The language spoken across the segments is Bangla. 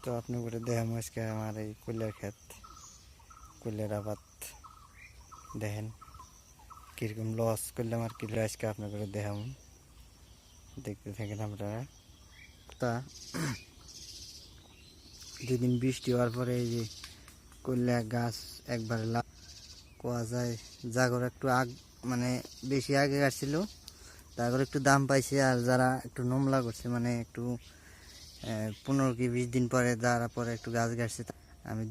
তো আপনি করে দেখেন আজকে আমার এই কুলের ক্ষেত, কুলের আবাদ দেখেন কীরকম লস করলাম আর কি আজকে আপনার করে দেখাম, দেখতে থাকেন আপনারা। তা দুদিন বৃষ্টি হওয়ার পরে এই যে কল্যা গাছ একবার কোয়া যায়, জাগর একটু মানে বেশি আগে কাটছিল তারপর একটু দাম পাইছে, আর যারা একটু নমলা করছে মানে একটু 15 কি 20 দিন পরে যারা পরে একটু গাছ গাছছে, আমি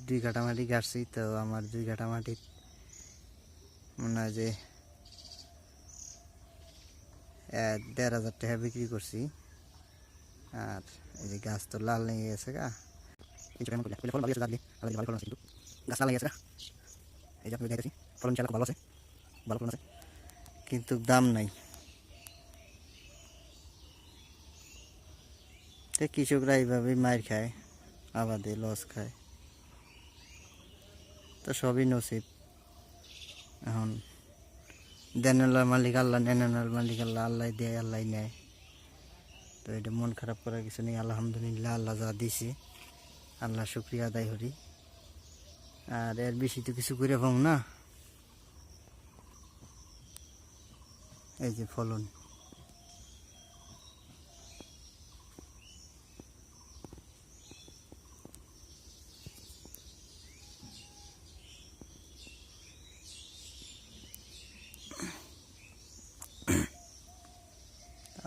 দুই কাঠা মাটি গাছছি। তো আমার 2 কাঠা মাটি মনে হয় যে 1500 টাকা বিক্রি করছি। আর এই যে গাছ তো লাল লেগে গেছে গা, গাছ লাল লেগে গেছে, এই যে আপনি দেখেছি ফলন চালা ভালো আছে, ভালো ফলন আছে, কিন্তু দাম নাই। তো কৃষকরা এইভাবেই মার খায়, আবাদে লস খায়, তো সবই নসিব। এখন দেনালার মালিক আল্লাহ, নেনালার মালিক আল্লাহ, আল্লাহ দেয় আল্লাহ নেয়। তো এটা মন খারাপ করার কিছু নেই, আলহামদুলিল্লাহ আল্লাহ যা দিছে আল্লাহ শুক্রিয়া আদায় করি। আর এর বেশি তো কিছু করে পাবো না। এই যে ফলন,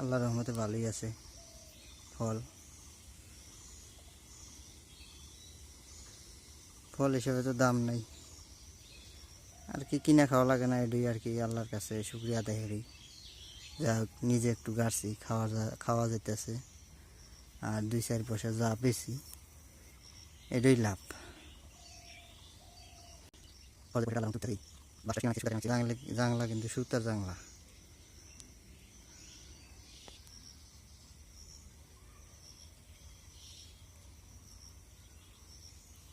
আল্লাহর রহমতে ভালোই আছে ফল। ফল হিসেবে তো দাম নাই, আর কি কিনা খাওয়া লাগে না, এটাই আর কি আল্লাহর কাছে শুক্রিয়া আদায় করি। যা হোক নিজে একটু গাছছি, খাওয়া যেতেছে, আর 2-4 পয়সা যা পেয়েছি এটাই লাভ। জাংলা কিন্তু সুতার জাংলা।